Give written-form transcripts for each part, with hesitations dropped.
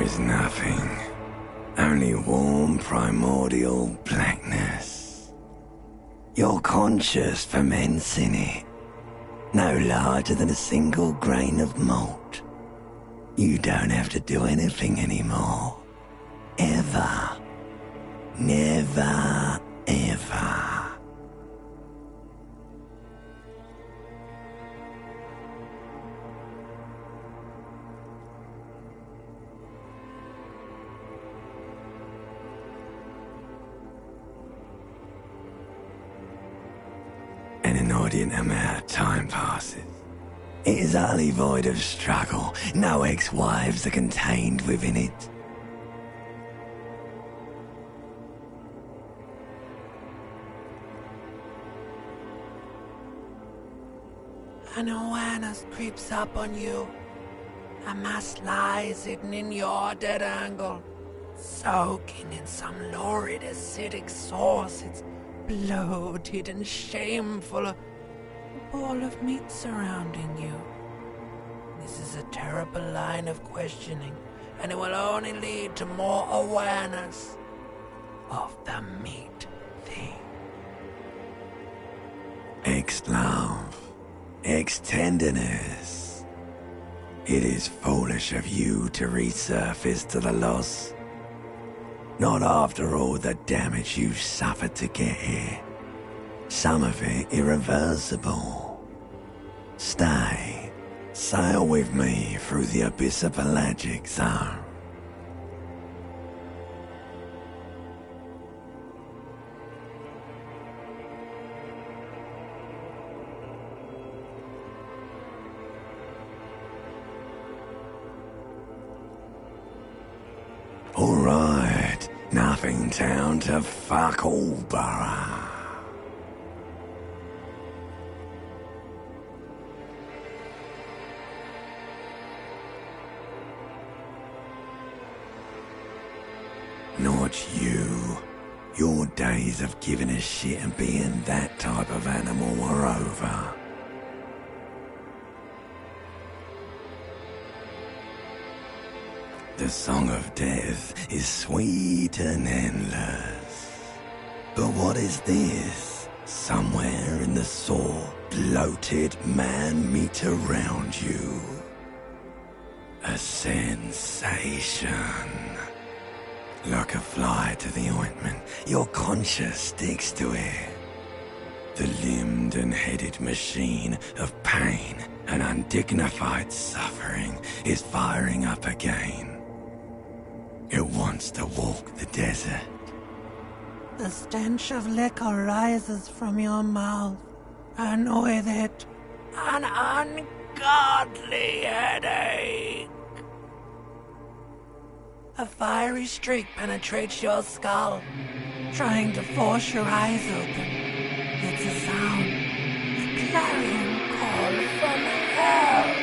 is nothing. Only warm primordial blackness. You're conscious ferments in it. No larger than a single grain of malt. You don't have to do anything anymore. Ever. Never, ever. An inordinate amount of time passes. It is utterly void of struggle. No ex-wives are contained within it. An awareness creeps up on you. A mass lies hidden in your dead angle, soaking in some lurid acidic sauce. It's bloated and shameful, a ball of meat surrounding you. This is a terrible line of questioning, and it will only lead to more awareness of the meat thing. Ex-love, ex-tenderness. It is foolish of you to resurface to the loss. Not after all the damage you've suffered to get here. Some of it irreversible. Stay. Sail with me through the abyss of pelagic zone. Alright, nothing down to fuck all, borough. Not you. Your days of giving a shit and being that type of animal are over. The song of death is sweet and endless. But what is this? Somewhere in the sore, bloated man-meat around you. A sensation. Like a fly to the ointment, your conscience sticks to it. The limbed and headed machine of pain and undignified suffering is firing up again. It wants to walk the desert. The stench of liquor rises from your mouth, and with it, an ungodly headache. A fiery streak penetrates your skull, trying to force your eyes open. It's a sound, a clarion call from hell.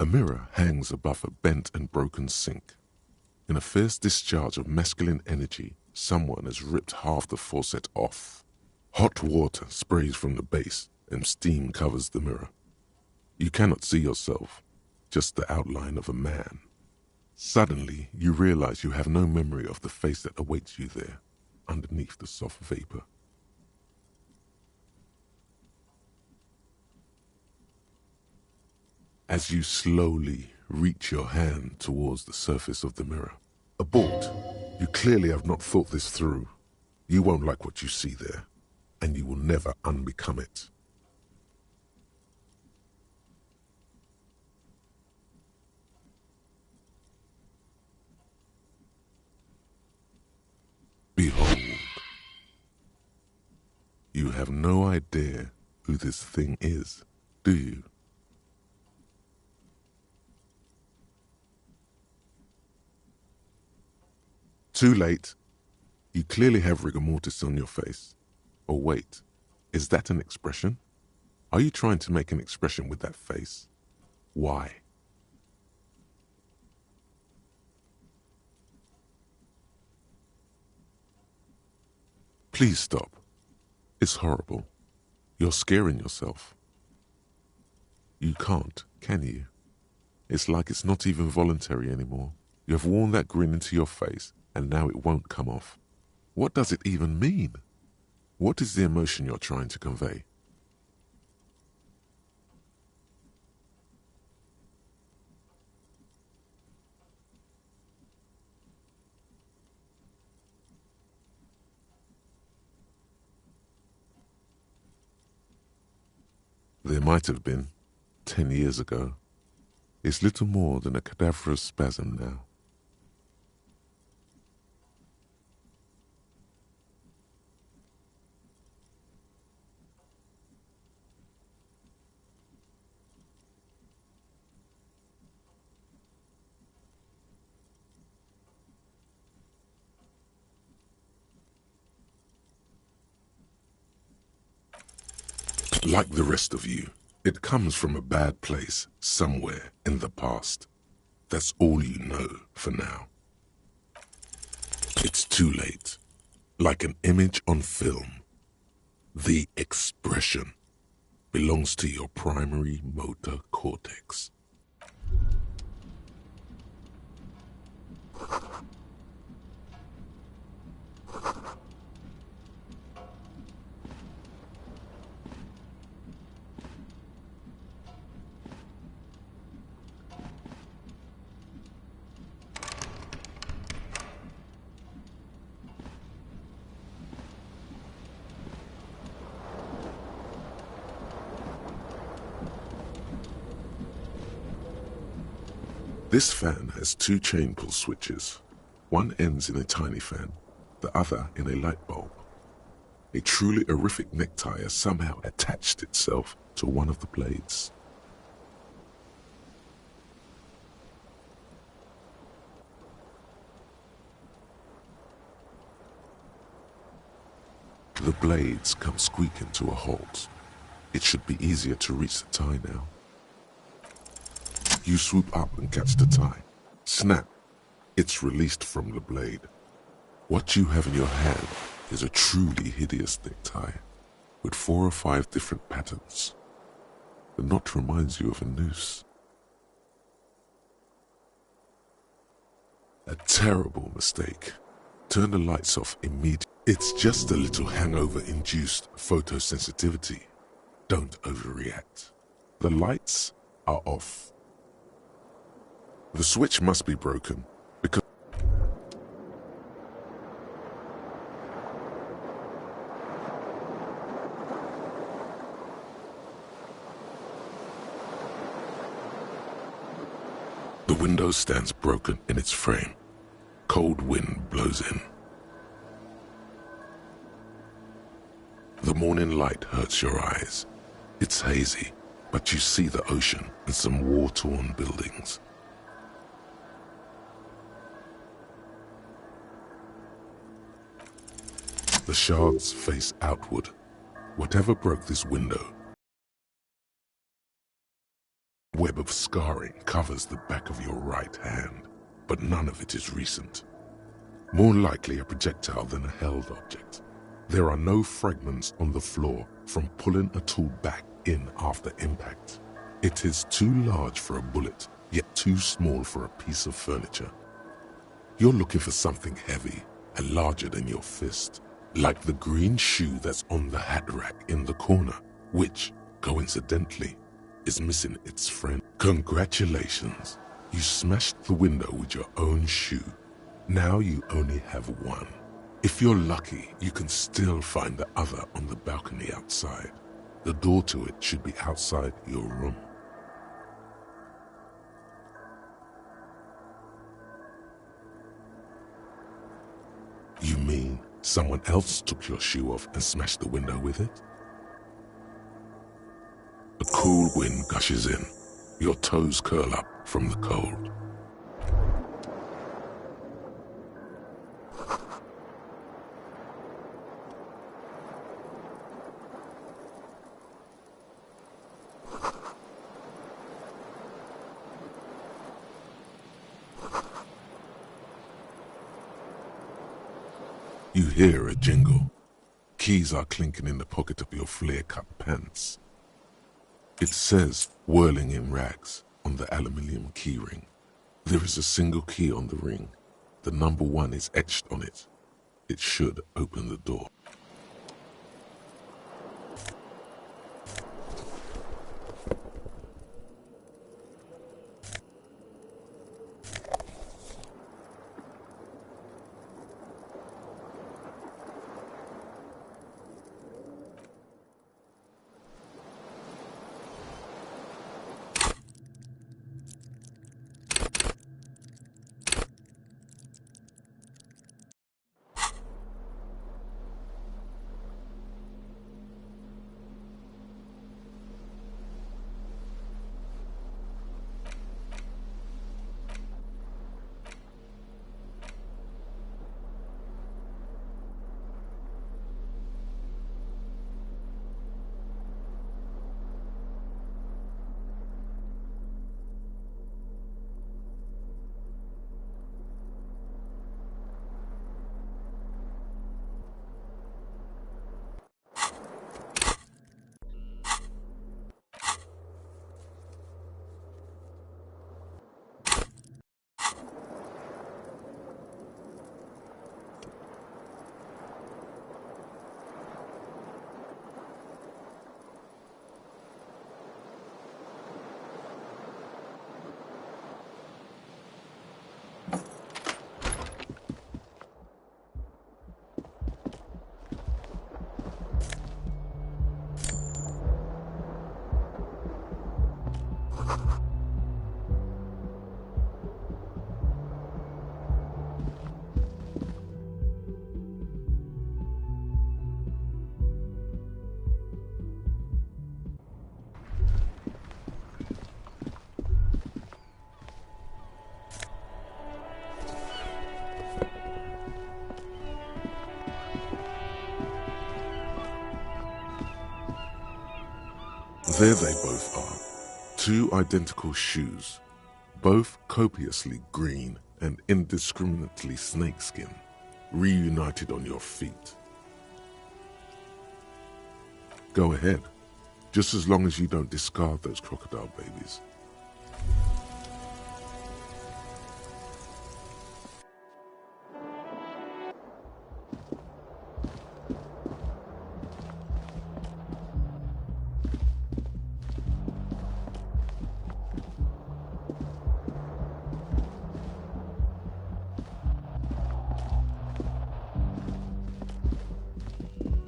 A mirror hangs above a bent and broken sink. In a fierce discharge of masculine energy, someone has ripped half the faucet off. Hot water sprays from the base and steam covers the mirror. You cannot see yourself, just the outline of a man. Suddenly, you realize you have no memory of the face that awaits you there, underneath the soft vapor. As you slowly reach your hand towards the surface of the mirror, a bolt You clearly have not thought this through. You won't like what you see there, and you will never unbecome it. Behold. You have no idea who this thing is, do you? Too late. You clearly have rigor mortis on your face. Or wait, is that an expression? Are you trying to make an expression with that face? Why? Please stop. It's horrible. You're scaring yourself. You can't, can you? It's like it's not even voluntary anymore. You have worn that grin into your face, and now it won't come off. What does it even mean? What is the emotion you're trying to convey? There might have been, 10 years ago. It's little more than a cadaverous spasm now. Like the rest of you, it comes from a bad place somewhere in the past. That's all you know for now. It's too late. Like an image on film. The expression belongs to your primary motor cortex. This fan has two chain pull switches. One ends in a tiny fan, the other in a light bulb. A truly horrific necktie has somehow attached itself to one of the blades. The blades come squeaking to a halt. It should be easier to reach the tie now. You swoop up and catch the tie. Snap! It's released from the blade. What you have in your hand is a truly hideous necktie, with 4 or 5 different patterns. The knot reminds you of a noose. A terrible mistake. Turn the lights off immediately. It's just a little hangover-induced photosensitivity. Don't overreact. The lights are off. The switch must be broken because the window stands broken in its frame. Cold wind blows in. The morning light hurts your eyes. It's hazy, but you see the ocean and some war-torn buildings. The shards face outward. Whatever broke this window. A web of scarring covers the back of your right hand, but none of it is recent. More likely a projectile than a held object. There are no fragments on the floor from pulling a tool back in after impact. It is too large for a bullet, yet too small for a piece of furniture. You're looking for something heavy and larger than your fist. Like the green shoe that's on the hat rack in the corner, which, coincidentally, is missing its friend. Congratulations, you smashed the window with your own shoe. Now you only have one. If you're lucky, you can still find the other on the balcony outside. The door to it should be outside your room. You mean someone else took your shoe off and smashed the window with it? A cool wind gushes in. Your toes curl up from the cold. You hear a jingle. Keys are clinking in the pocket of your flare-cut pants. It says, whirling in rags, on the aluminium keyring. There is a single key on the ring. The number 1 is etched on it. It should open the door. There they both are. 2 identical shoes, both copiously green and indiscriminately snakeskin, reunited on your feet. Go ahead, just as long as you don't discard those crocodile babies.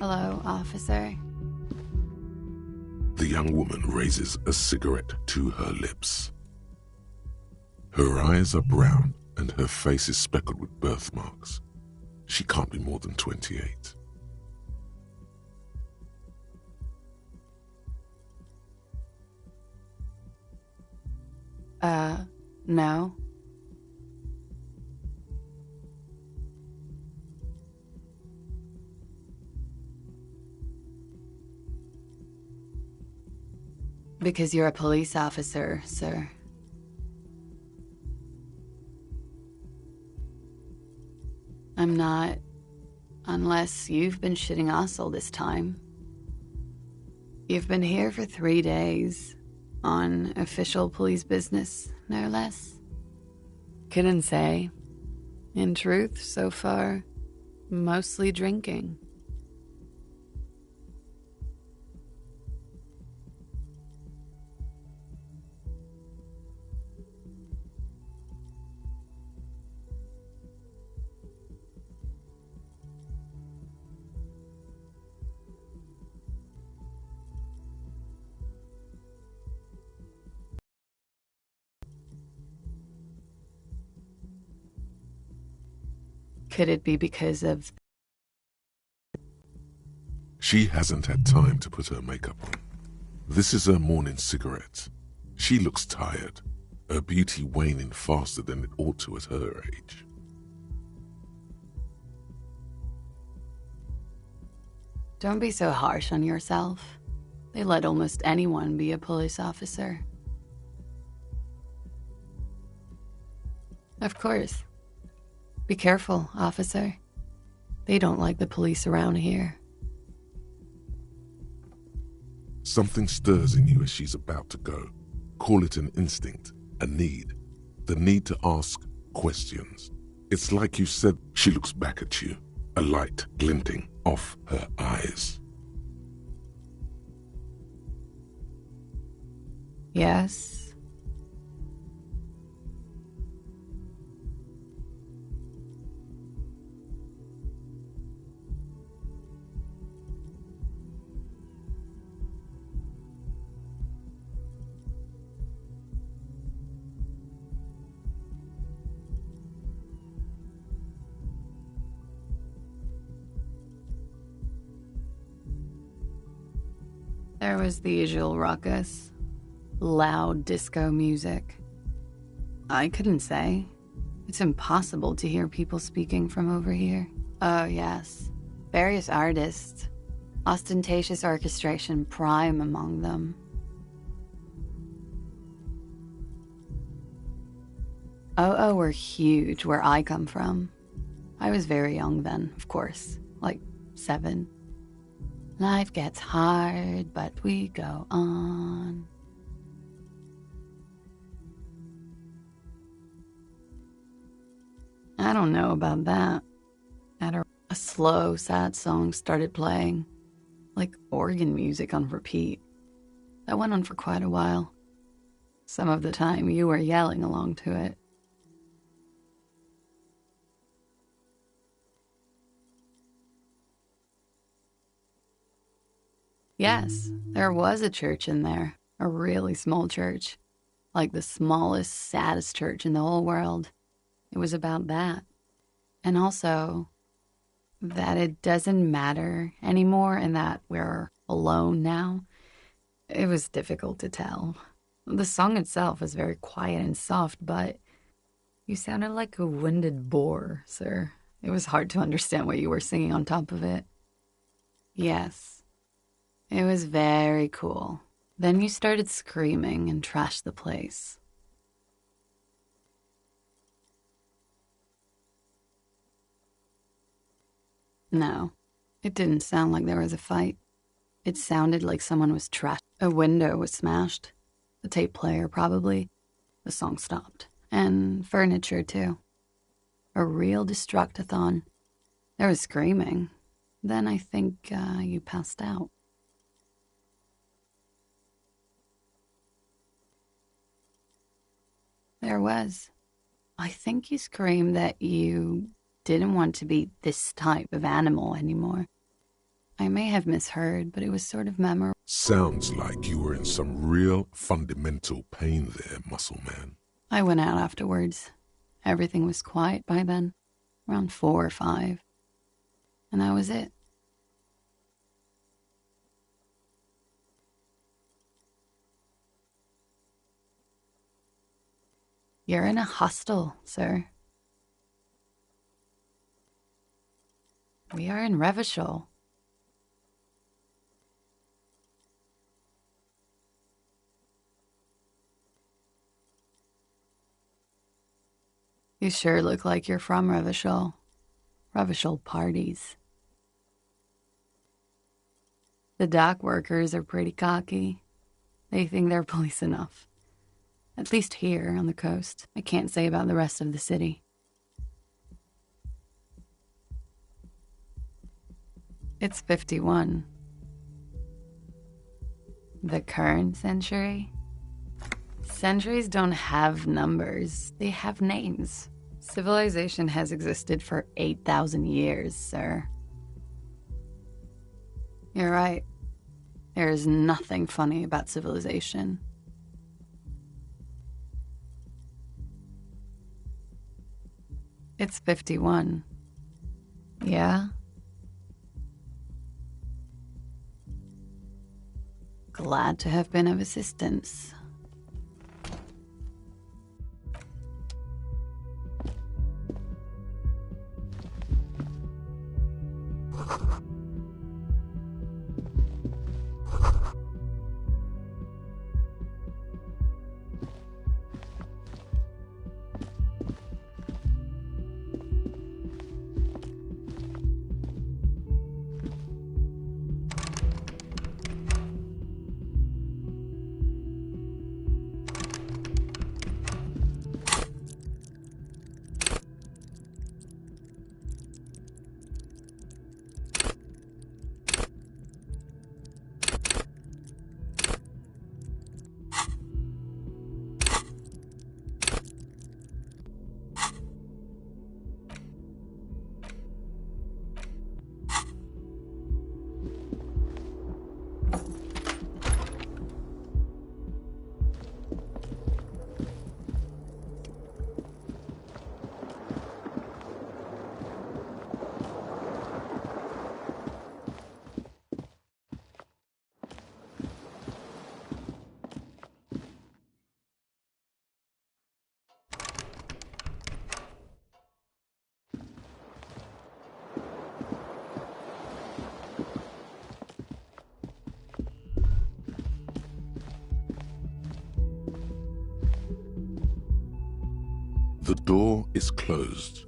Hello, officer. The young woman raises a cigarette to her lips. Her eyes are brown and her face is speckled with birthmarks. She can't be more than 28. No. Because you're a police officer, sir. I'm not, unless you've been shitting us all this time. You've been here for 3 days, on official police business, no less. Couldn't say. In truth, so far, mostly drinking. Could it be because of... She hasn't had time to put her makeup on. This is her morning cigarette. She looks tired, her beauty waning faster than it ought to at her age. Don't be so harsh on yourself. They let almost anyone be a police officer. Of course. Be careful, officer. They don't like the police around here. Something stirs in you as she's about to go. Call it an instinct, a need. The need to ask questions. It's like you said. She looks back at you, a light glinting off her eyes. Yes? There was the usual ruckus. Loud disco music. I couldn't say. It's impossible to hear people speaking from over here. Oh, yes. Various artists. Ostentatious orchestration prime among them. Oh, were huge where I come from. I was very young then, of course. Like 7. Life gets hard, but we go on. I don't know about that. A slow, sad song started playing, like organ music on repeat. That went on for quite a while. Some of the time you were yelling along to it. Yes, there was a church in there, a really small church, like the smallest, saddest church in the whole world. It was about that. And also that it doesn't matter anymore and that we're alone now. It was difficult to tell. The song itself was very quiet and soft, but you sounded like a winded boar, sir. It was hard to understand what you were singing on top of it. Yes. It was very cool. Then you started screaming and trashed the place. No, it didn't sound like there was a fight. It sounded like someone was trashed. A window was smashed. The tape player, probably. The song stopped. And furniture, too. A real destructathon. There was screaming. Then I think you passed out. There was. I think you screamed that you didn't want to be this type of animal anymore. I may have misheard, but it was sort of memorable. Sounds like you were in some real fundamental pain there, muscle man. I went out afterwards. Everything was quiet by then, around 4 or 5. And that was it. You're in a hostel, sir. We are in Revachol. You sure look like you're from Revachol. Revachol parties. The dock workers are pretty cocky. They think they're police enough. At least here on the coast. I can't say about the rest of the city. It's 51. The current century? Centuries don't have numbers. They have names. Civilization has existed for 8,000 years, sir. You're right. There is nothing funny about civilization. It's 51. Yeah? Glad to have been of assistance. The door is closed.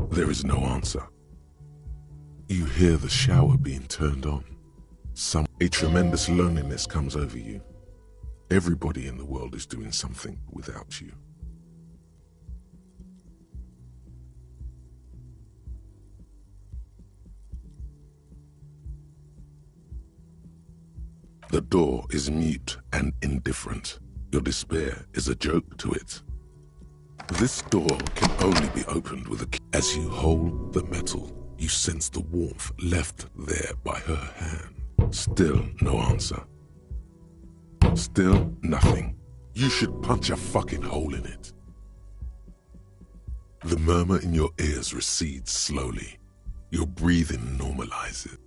There is no answer. You hear the shower being turned on. A tremendous loneliness comes over you. Everybody in the world is doing something without you. The door is mute and indifferent. Your despair is a joke to it. This door can only be opened with a key. As you hold the metal, you sense the warmth left there by her hand. Still no answer. Still nothing. You should punch a fucking hole in it. The murmur in your ears recedes slowly. Your breathing normalizes.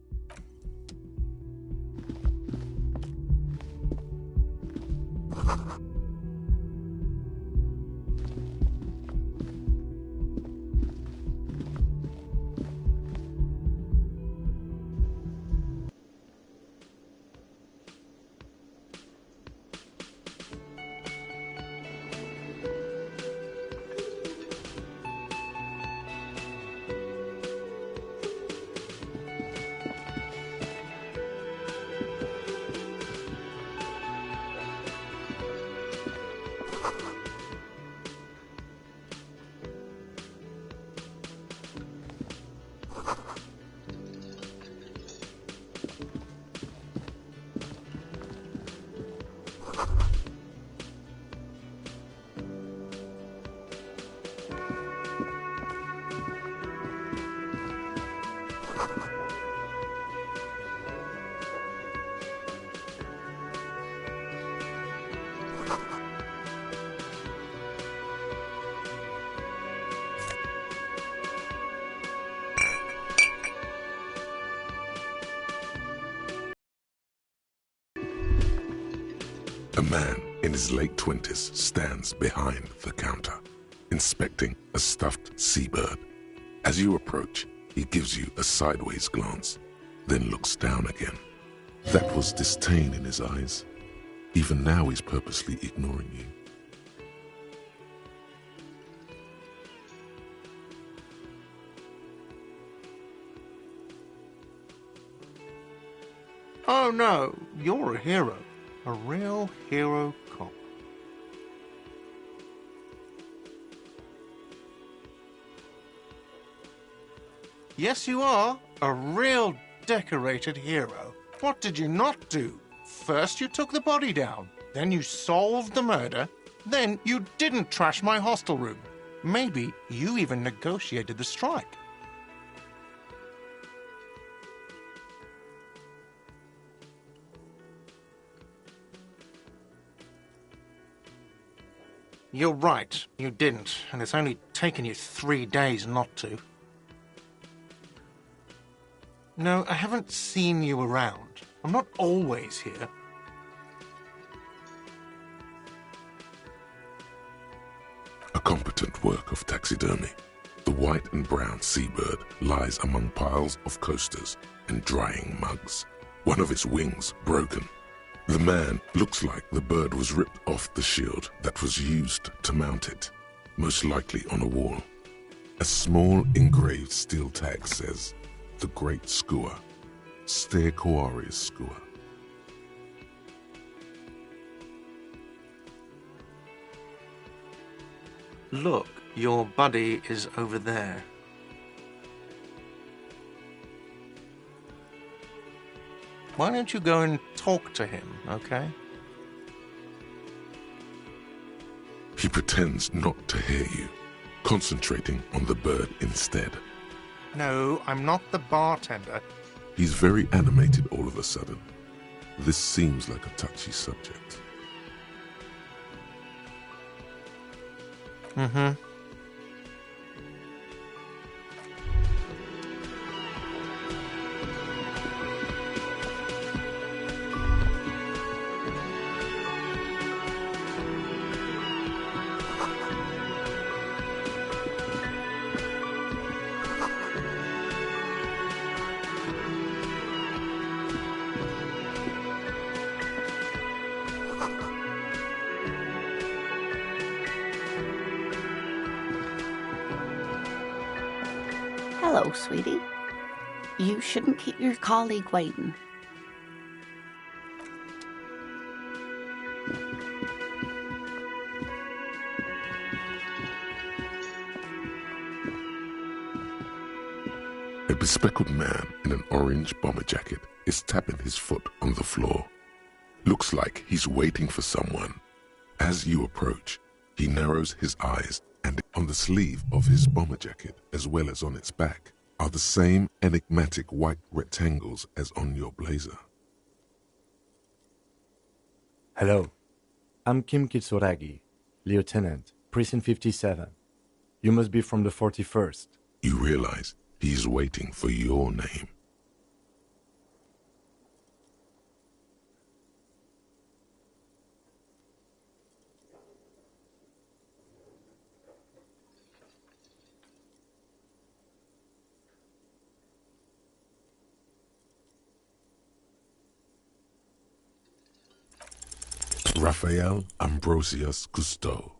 A man in his late 20s stands behind the counter, inspecting a stuffed seabird. As you approach, he gives you a sideways glance, then looks down again. That was disdain in his eyes. Even now he's purposely ignoring you. Oh no, you're a hero. A real hero cop. Yes, you are. A real decorated hero. What did you not do? First you took the body down, then you solved the murder, then you didn't trash my hostel room. Maybe you even negotiated the strike. You're right, you didn't, and it's only taken you 3 days not to. No, I haven't seen you around. I'm not always here. A competent work of taxidermy. The white and brown seabird lies among piles of coasters and drying mugs. One of its wings broken. The man looks like the bird was ripped off the shield that was used to mount it, most likely on a wall. A small engraved steel tag says, "The Great Skua, Ste Koari's Skua." Look, your buddy is over there. Why don't you go and talk to him, okay? He pretends not to hear you, concentrating on the bird instead. No, I'm not the bartender. He's very animated all of a sudden. This seems like a touchy subject. Mm-hmm. Hello, sweetie. You shouldn't keep your colleague waiting. A bespectacled man in an orange bomber jacket is tapping his foot on the floor. Looks like he's waiting for someone. As you approach, he narrows his eyes, and on the sleeve of his bomber jacket, as well as on its back, are the same enigmatic white rectangles as on your blazer. Hello. I'm Kim Kitsuragi, Lieutenant, Precinct 57. You must be from the 41st. You realize he's waiting for your name. Raphael Ambrosius Cousteau.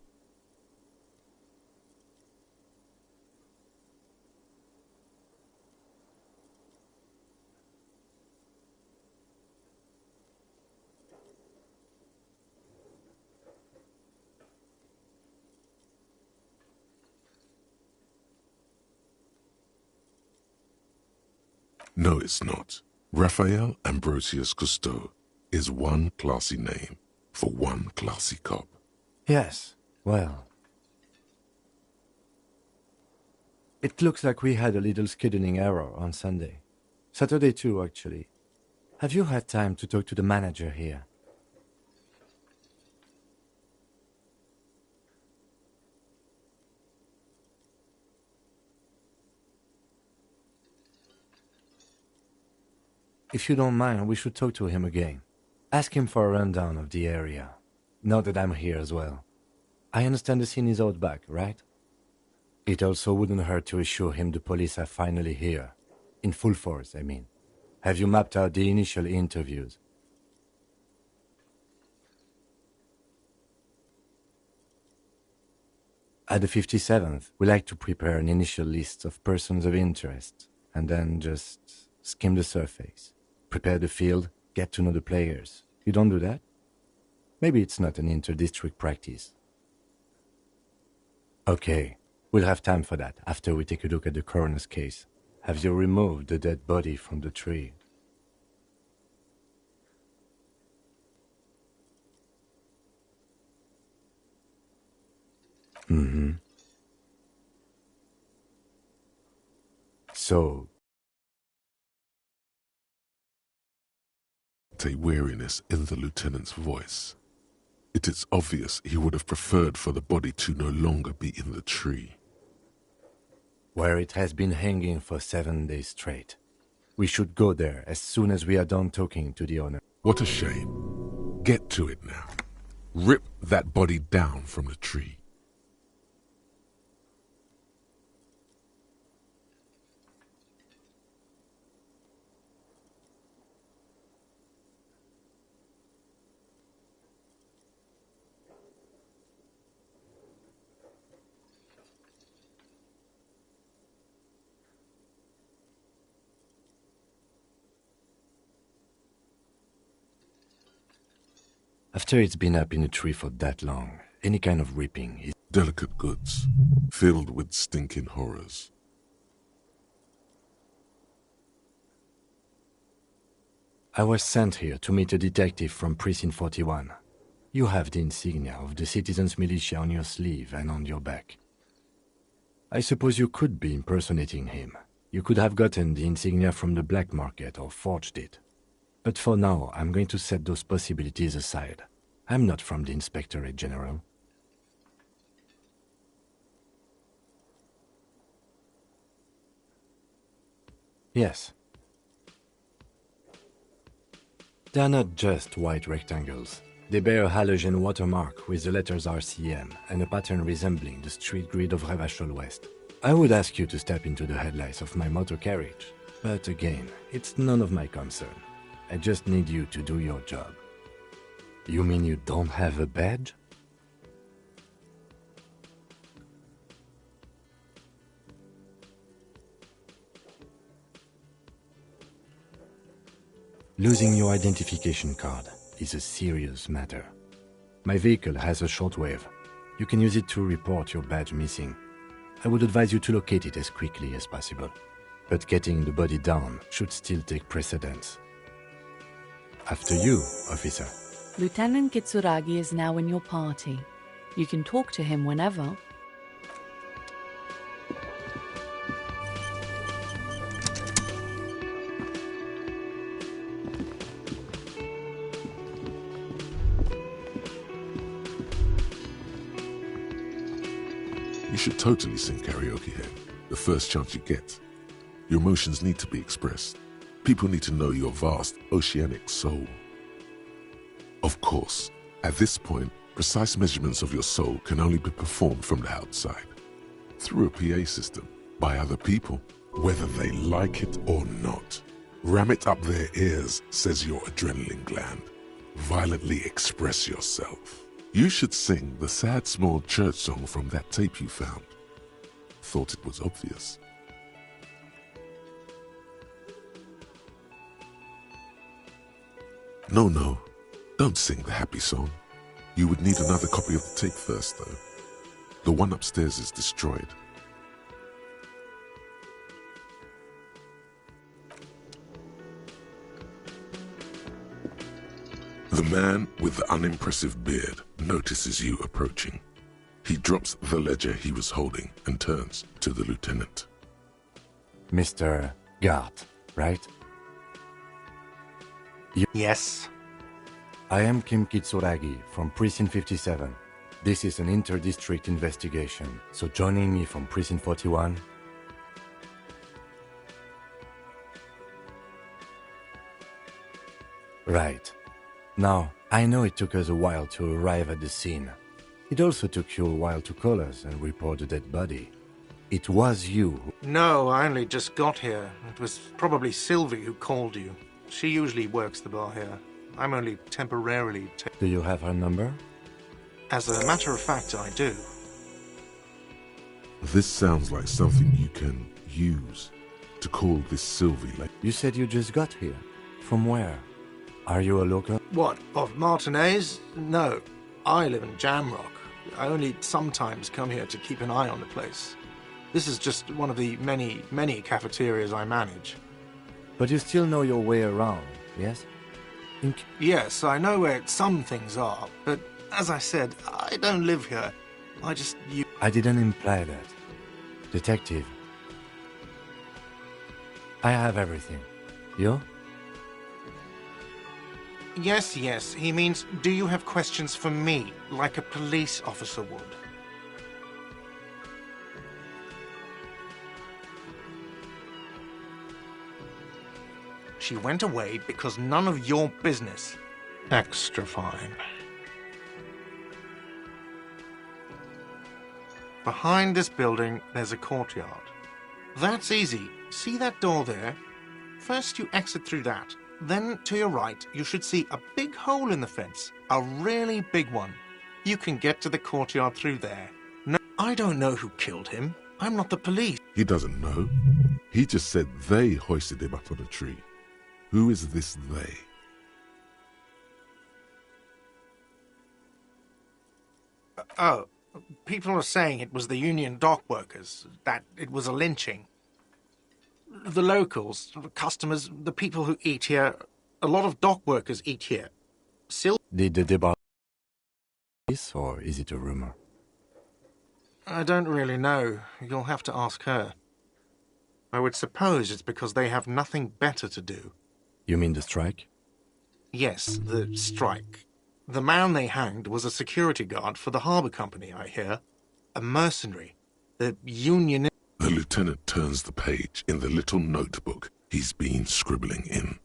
No, it's not. Raphael Ambrosius Cousteau is one classy name for one classy cop. Yes, well. It looks like we had a little scheduling error on Sunday. Saturday too, actually. Have you had time to talk to the manager here? If you don't mind, we should talk to him again. Ask him for a rundown of the area. Now that I'm here as well. I understand the scene is out back, right? It also wouldn't hurt to assure him the police are finally here. In full force, I mean. Have you mapped out the initial interviews? At the 57th, we like to prepare an initial list of persons of interest, and then just skim the surface. Prepare the field, get to know the players. You don't do that? Maybe it's not an inter-district practice. Okay, we'll have time for that after we take a look at the coroner's case. Have you removed the dead body from the tree? Mm-hmm. So, A weariness in the lieutenant's voice. It is obvious he would have preferred for the body to no longer be in the tree. where it has been hanging for 7 days straight. We should go there as soon as we are done talking to the owner. What a shame. Get to it now. Rip that body down from the tree. After it's been up in a tree for that long, any kind of ripping is Delicate goods, filled with stinking horrors. I was sent here to meet a detective from Precinct 41. You have the insignia of the Citizens Militia on your sleeve and on your back. I suppose you could be impersonating him. You could have gotten the insignia from the black market or forged it. But for now, I'm going to set those possibilities aside. I'm not from the Inspectorate General. Yes. They are not just white rectangles. They bear a halogen watermark with the letters RCM and a pattern resembling the street grid of Revachol West. I would ask you to step into the headlights of my motor carriage, but again, it's none of my concern. I just need you to do your job. You mean you don't have a badge? Losing your identification card is a serious matter. My vehicle has a shortwave. You can use it to report your badge missing. I would advise you to locate it as quickly as possible. But getting the body down should still take precedence. After you, officer. Lieutenant Kitsuragi is now in your party. You can talk to him whenever. You should totally sing karaoke here, the first chance you get. Your emotions need to be expressed. People need to know your vast, oceanic soul. Of course, at this point, precise measurements of your soul can only be performed from the outside, through a PA system, by other people, whether they like it or not. Ram it up their ears, says your adrenaline gland. Violently express yourself. You should sing the sad small church song from that tape you found. Thought it was obvious. No, don't sing the happy song. You would need another copy of the tape first, though. The one upstairs is destroyed. The man with the unimpressive beard notices you approaching. He drops the ledger he was holding and turns to the lieutenant. Mr. Gart, right? Yes. I am Kim Kitsuragi from Precinct 57. This is an inter-district investigation, so joining me from Precinct 41... Right. Now, I know it took us a while to arrive at the scene. It also took you a while to call us and report the dead body. It was you who... No, I only just got here. It was probably Sylvie who called you. She usually works the bar here. I'm only temporarily... Do you have her number? As a matter of fact, I do. This sounds like something you can use to call this Sylvie lady. You said you just got here. From where? Are you a local? What, of Martinez? No. I live in Jamrock. I only sometimes come here to keep an eye on the place. This is just one of the many, many cafeterias I manage. But you still know your way around, yes? Yes, I know where some things are, but as I said, I don't live here. I didn't imply that. Detective. I have everything. You? Yes, he means, do you have questions for me, like a police officer would? she went away because none of your business. Extra fine. Behind this building, there's a courtyard. That's easy. See that door there? First you exit through that. Then, to your right, you should see a big hole in the fence. A really big one. You can get to the courtyard through there. No, I don't know who killed him. I'm not the police. He doesn't know. He just said they hoisted him up on a tree. Who is this they? Oh, people are saying it was the union dock workers, that it was a lynching. The locals, the customers, the people who eat here, a lot of dock workers eat here. Did the debate this, or is it a rumor? I don't really know. You'll have to ask her. I would suppose it's because they have nothing better to do. You mean the strike? Yes, the strike. The man they hanged was a security guard for the harbour company, I hear. A mercenary. The union... The lieutenant turns the page in the little notebook he's been scribbling in.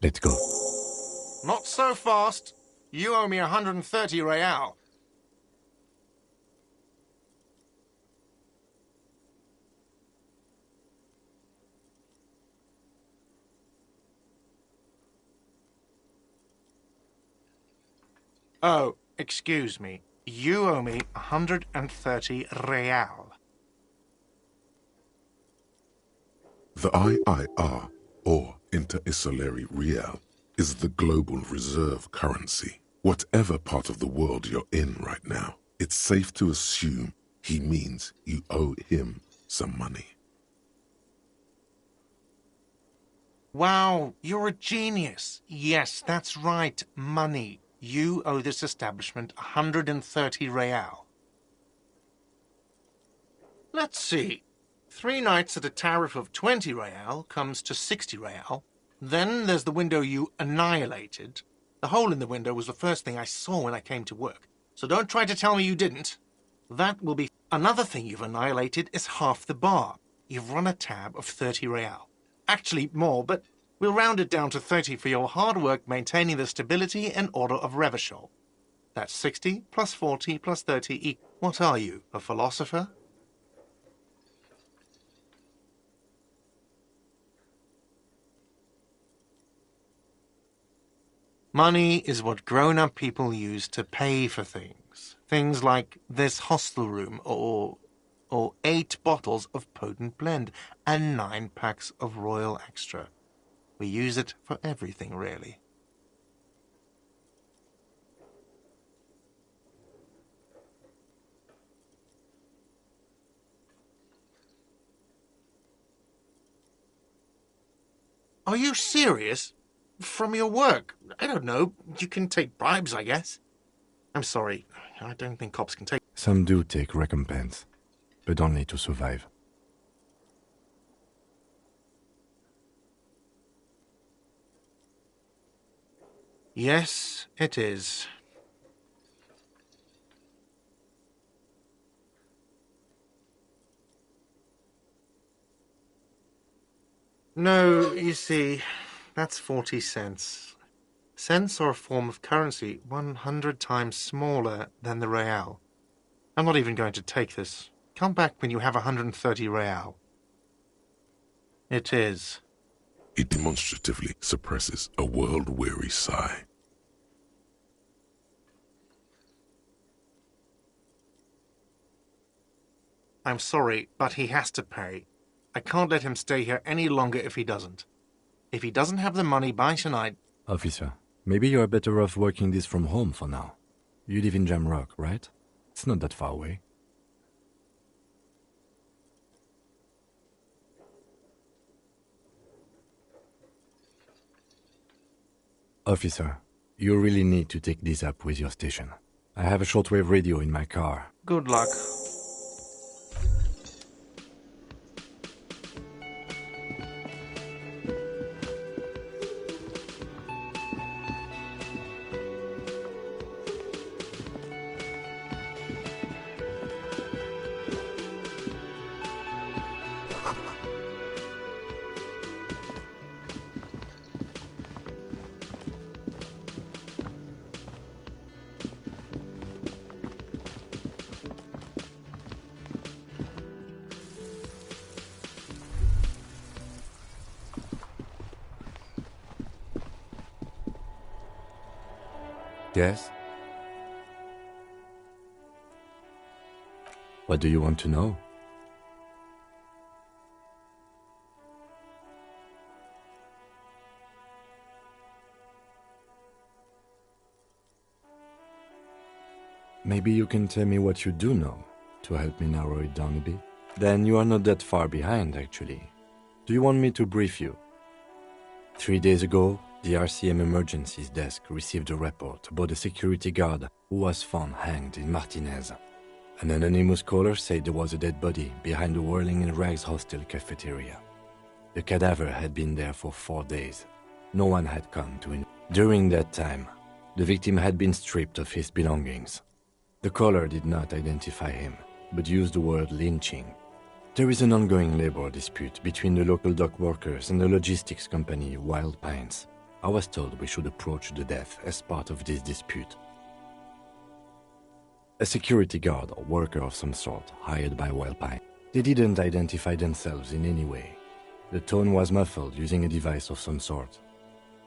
Let's go. Not so fast. You owe me 130 real. Oh, excuse me. You owe me 130 real. The IIR, or Inter-Isolary Real, is the global reserve currency. Whatever part of the world you're in right now, it's safe to assume he means you owe him some money. Wow, you're a genius. Yes, that's right, money. You owe this establishment 130 real. Let's see. 3 nights at a tariff of 20 real comes to 60 real. Then there's the window you annihilated. The hole in the window was the first thing I saw when I came to work. So don't try to tell me you didn't. That will be... Another thing you've annihilated is half the bar. You've run a tab of 30 real. Actually, more, but we'll round it down to 30 for your hard work maintaining the stability and order of Revachol. That's 60 plus 40 plus 30 What are you, a philosopher? Money is what grown-up people use to pay for things. Things like this hostel room or 8 bottles of potent blend and 9 packs of Royal Extra. We use it for everything, really. Are you serious? From your work? I don't know. You can take bribes, I guess. I'm sorry. I don't think cops can take... Some do take recompense, but only to survive. Yes, it is. No, you see, that's 40 cents. Cents are a form of currency 100 times smaller than the real. I'm not even going to take this. Come back when you have 130 real. It is. He demonstratively suppresses a world-weary sigh. I'm sorry, but he has to pay. I can't let him stay here any longer if he doesn't. If he doesn't have the money by tonight... Officer, maybe you're better off working this from home for now. You live in Jamrock, right? It's not that far away. Officer, you really need to take this up with your station. I have a shortwave radio in my car. Good luck. Yes? What do you want to know? Maybe you can tell me what you do know to help me narrow it down a bit. Then you are not that far behind, actually. Do you want me to brief you? 3 days ago, the RCM Emergencies Desk received a report about a security guard who was found hanged in Martinez. An anonymous caller said there was a dead body behind the Whirling in Rags hostel cafeteria. The cadaver had been there for 4 days. No one had come to him. During that time, the victim had been stripped of his belongings. The caller did not identify him, but used the word lynching. There is an ongoing labor dispute between the local dock workers and the logistics company Wild Pines. I was told we should approach the death as part of this dispute. A security guard or worker of some sort hired by Wild Pine. They didn't identify themselves in any way. The tone was muffled using a device of some sort.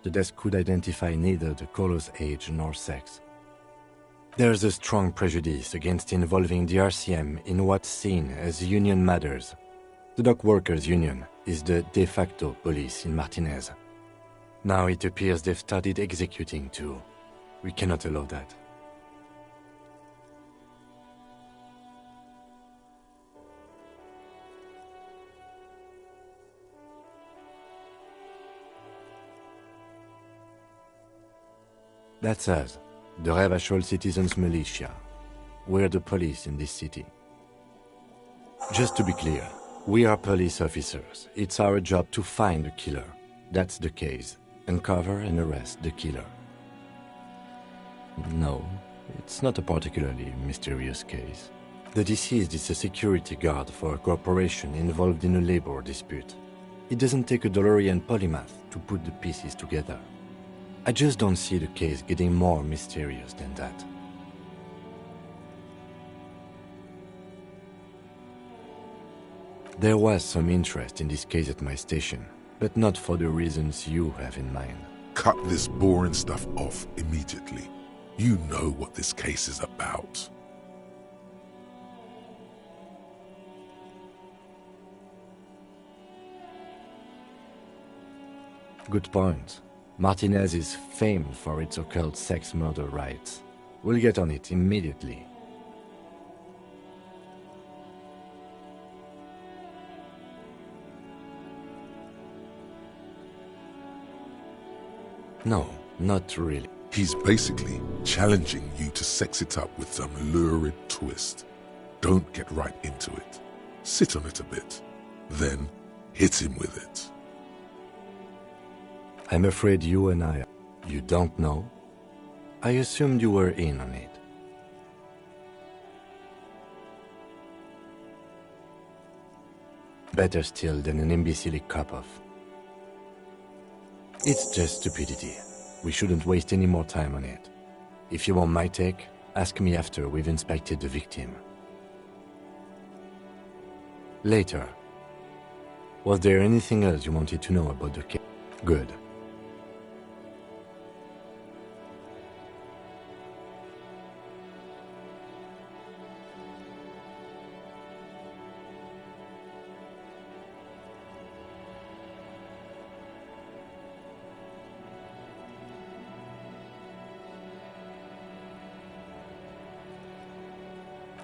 The desk could identify neither the caller's age nor sex. There's a strong prejudice against involving the RCM in what's seen as union matters. The dock workers' union is the de facto police in Martinez. Now it appears they've started executing too. We cannot allow that. That's us, the Revachol Citizens Militia. We're the police in this city. Just to be clear, we are police officers. It's our job to find the killer. That's the case. Uncover and arrest the killer. No, it's not a particularly mysterious case. The deceased is a security guard for a corporation involved in a labor dispute. It doesn't take a DeLorean polymath to put the pieces together. I just don't see the case getting more mysterious than that. There was some interest in this case at my station, but not for the reasons you have in mind. Cut this boring stuff off immediately. You know what this case is about. Good point. Martinez is famed for its occult sex murder rites. We'll get on it immediately. No, not really. He's basically challenging you to sex it up with some lurid twist. Don't get right into it. Sit on it a bit. Then hit him with it. I'm afraid you and you don't know? I assumed you were in on it. Better still than an imbecilic cop-off. It's just stupidity. We shouldn't waste any more time on it. If you want my take, ask me after we've inspected the victim. Later. Was there anything else you wanted to know about the case? Good.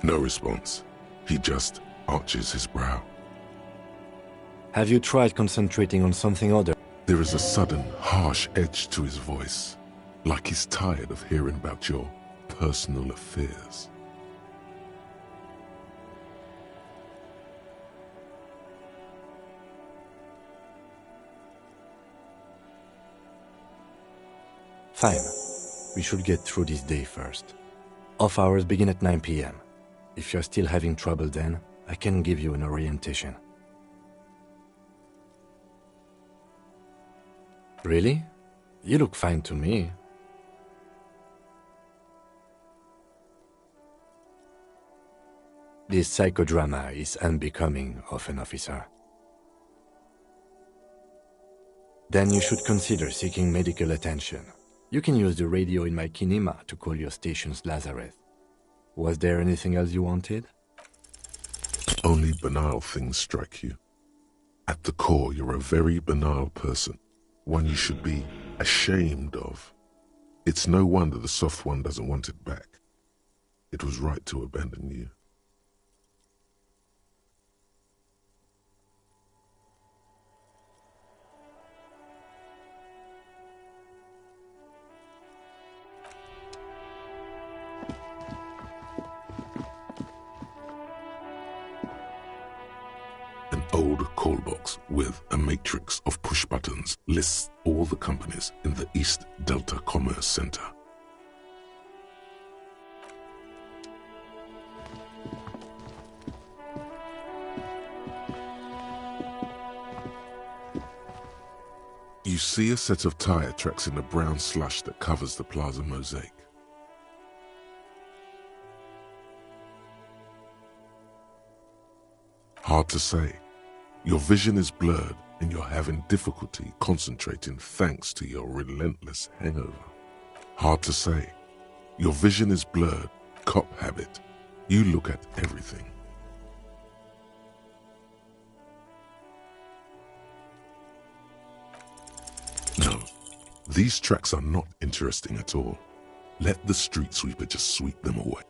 No response. He just arches his brow. Have you tried concentrating on something other? There is a sudden, harsh edge to his voice, like he's tired of hearing about your personal affairs. Fine. We should get through this day first. Off hours begin at 9 p.m. If you're still having trouble then, I can give you an orientation. Really? You look fine to me. This psychodrama is unbecoming of an officer. Then you should consider seeking medical attention. You can use the radio in my kinema to call your station's Lazareth. Was there anything else you wanted? Only banal things strike you. At the core, you're a very banal person, one you should be ashamed of. It's no wonder the soft one doesn't want it back. It was right to abandon you. An old call box with a matrix of push buttons lists all the companies in the East Delta Commerce Center. You see a set of tire tracks in the brown slush that covers the plaza mosaic. Hard to say. Your vision is blurred and you're having difficulty concentrating thanks to your relentless hangover. Hard to say. Your vision is blurred. Cop habit. You look at everything. No, these tracks are not interesting at all. Let the street sweeper just sweep them away.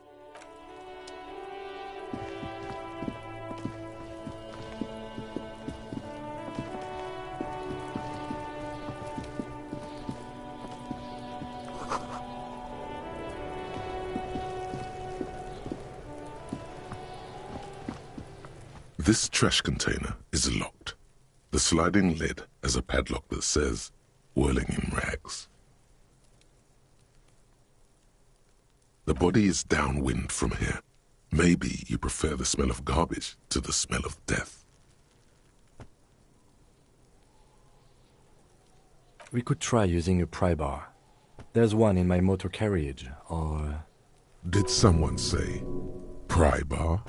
This trash container is locked. The sliding lid has a padlock that says, "Whirling in rags." The body is downwind from here. Maybe you prefer the smell of garbage to the smell of death. We could try using a pry bar. There's one in my motor carriage, or... Did someone say pry bar?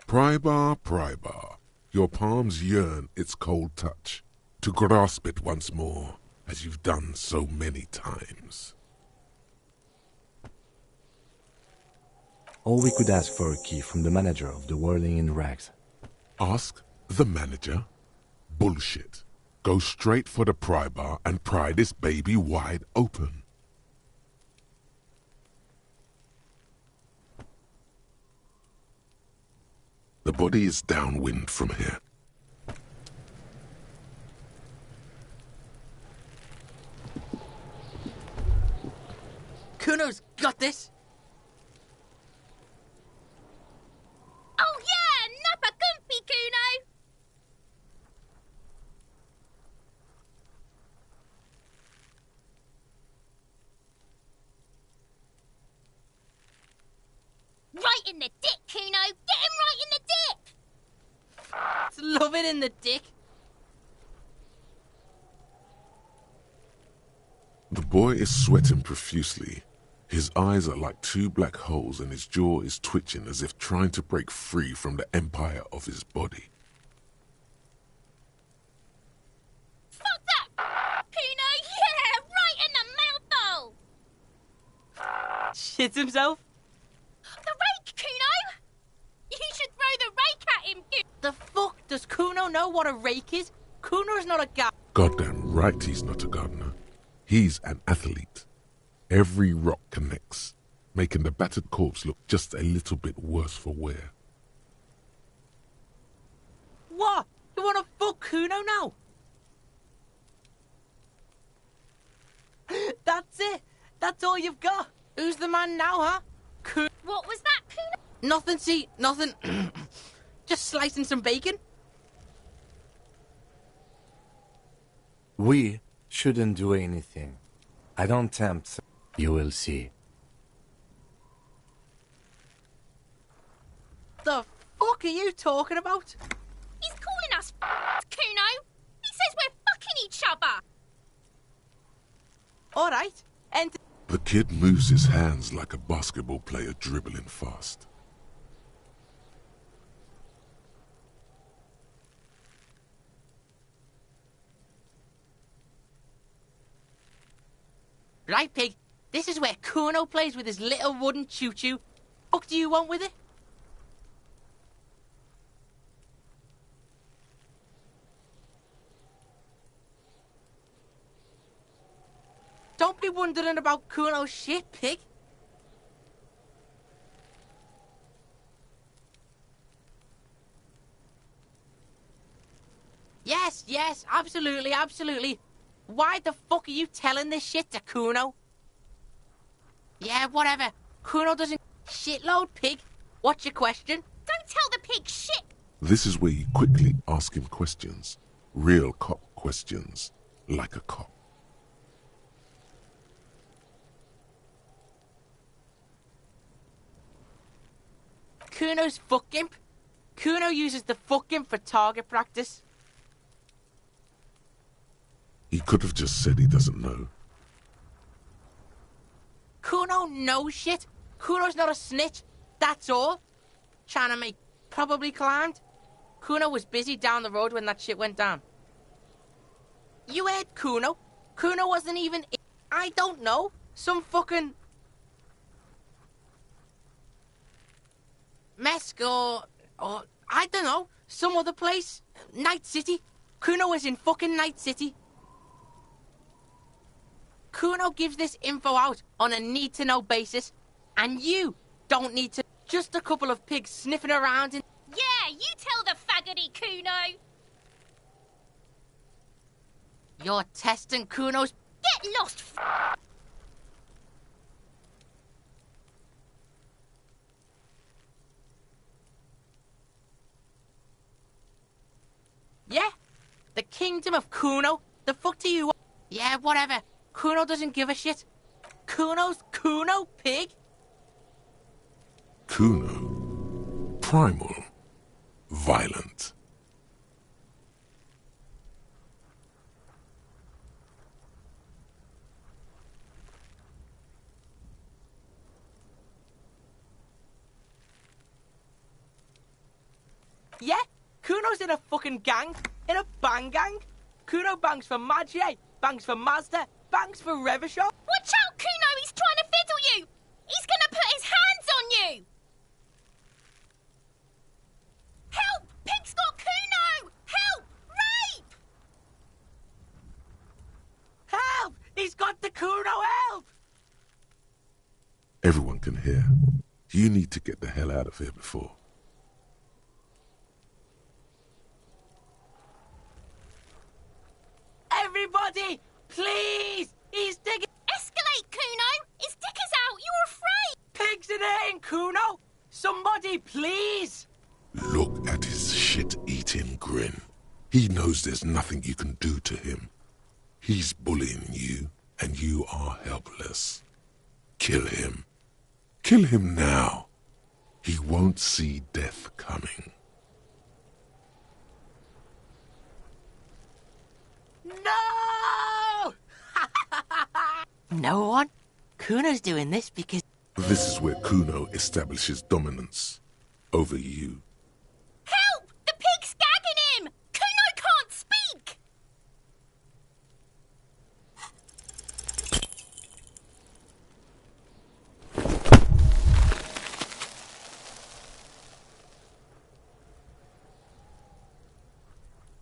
Pry bar, pry bar. Your palms yearn its cold touch, to grasp it once more, as you've done so many times. Or we could ask for a key from the manager of the Whirling in Rags. Ask the manager? Bullshit. Go straight for the pry bar and pry this baby wide open. The body is downwind from here. Kuno's got this. Oh yeah, nappa gumpy, Kuno. Right in the dick, Kuno. Get him right in the dick. It's love it in the dick. The boy is sweating profusely. His eyes are like two black holes and his jaw is twitching as if trying to break free from the empire of his body. Fuck that, Kuno. Yeah, right in the mouthful. Shits himself. The rake, Kuno. You should throw the rake at him. The fuck? Does Kuno know what a rake is? Kuno's not a guy. Goddamn right he's not a gardener. He's an athlete. Every rock connects, making the battered corpse look just a little bit worse for wear. What? You wanna fuck Kuno now? That's it. That's all you've got. Who's the man now, huh? What was that, Kuno? Nothing, see, nothing. Just slicing some bacon. We shouldn't do anything. I don't tempt. You will see. The fuck are you talking about? He's calling us Kuno. He says we're fucking each other. All right. And The kid moves his hands like a basketball player dribbling fast. Right, Pig, this is where Kuno plays with his little wooden choo-choo. What do you want with it? Don't be wondering about Kuno's shit, Pig. Yes, absolutely. Why the fuck are you telling this shit to Kuno? Yeah, whatever. Kuno doesn't shitload, Pig. What's your question? Don't tell the pig shit. This is where you quickly ask him questions. Real cop questions. Like a cop. Kuno's fuck imp. Kuno uses the fuck imp for target practice. He could have just said he doesn't know. Kuno knows shit. Kuno's not a snitch. That's all. Trying to make probably climbed. Kuno was busy down the road when that shit went down. You heard Kuno. Kuno wasn't even in, I don't know, some fucking Mesk or I don't know, some other place. Night City. Kuno was in fucking Night City. Kuno gives this info out on a need-to-know basis, and you don't need to. Just a couple of pigs sniffing around in... Yeah, you tell the faggoty, Kuno. You're testing Kuno's... Get lost, Yeah? The kingdom of Kuno? The fuck do you... Yeah, whatever. Kuno doesn't give a shit. Kuno's Kuno, pig? Kuno. Primal. Violent. Yeah? Kuno's in a fucking gang. In a bang gang. Kuno bangs for Magie, bangs for Mazda, bangs for Revachol. Watch out, Kuno! He's trying to fiddle you! He's gonna put his hands on you! Help! Pig's got Kuno! Help! Rape! Help! He's got the Kuno, help! Everyone can hear. You need to get the hell out of here before. Everybody, please! He's digging... Escalate, Kuno! His dick is out! You're afraid! Pigs in here, Kuno! Somebody, please! Look at his shit-eating grin. He knows there's nothing you can do to him. He's bullying you, and you are helpless. Kill him. Kill him now. He won't see death coming. No! No one? Kuno's doing this because... This is where Kuno establishes dominance over you. Help! The pig's gagging him! Kuno can't speak!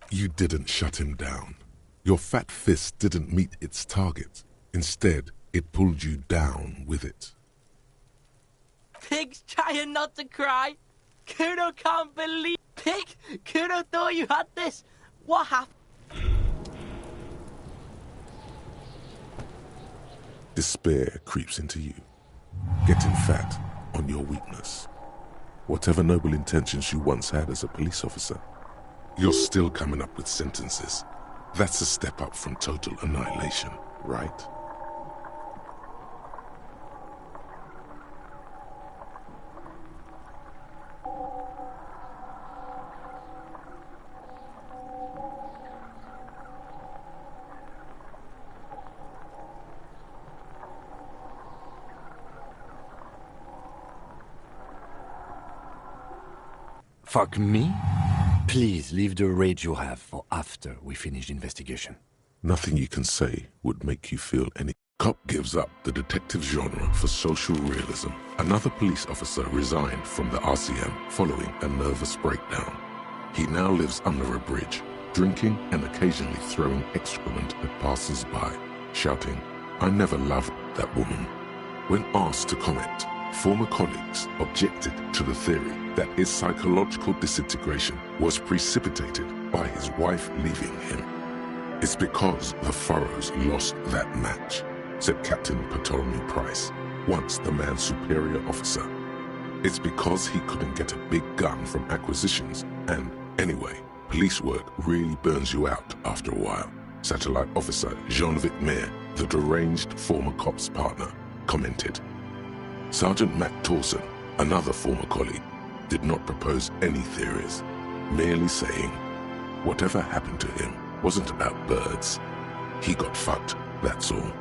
You didn't shut him down. Your fat fist didn't meet its target. Instead, it pulled you down with it. Pig's trying not to cry. Kuno can't believe... Pig, Kuno thought you had this. What happened? Despair creeps into you, getting fat on your weakness. Whatever noble intentions you once had as a police officer, you're still coming up with sentences. That's a step up from total annihilation, right? Fuck me? Please leave the rage you have for after we finish the investigation. Nothing you can say would make you feel any Cop gives up the detective genre for social realism. Another police officer resigned from the RCM following a nervous breakdown. He now lives under a bridge, drinking and occasionally throwing excrement at passers-by, shouting, "I never loved that woman." When asked to comment, former colleagues objected to the theory that his psychological disintegration was precipitated by his wife leaving him. "It's because the Furrows lost that match," said Captain Ptolemy Price, once the man's superior officer. "It's because he couldn't get a big gun from acquisitions, and anyway, police work really burns you out after a while," Satellite Officer Jean-Vic Mayer, the deranged former cop's partner, commented. Sergeant Matt Torson, another former colleague, did not propose any theories, merely saying, "Whatever happened to him wasn't about birds. He got fucked, that's all."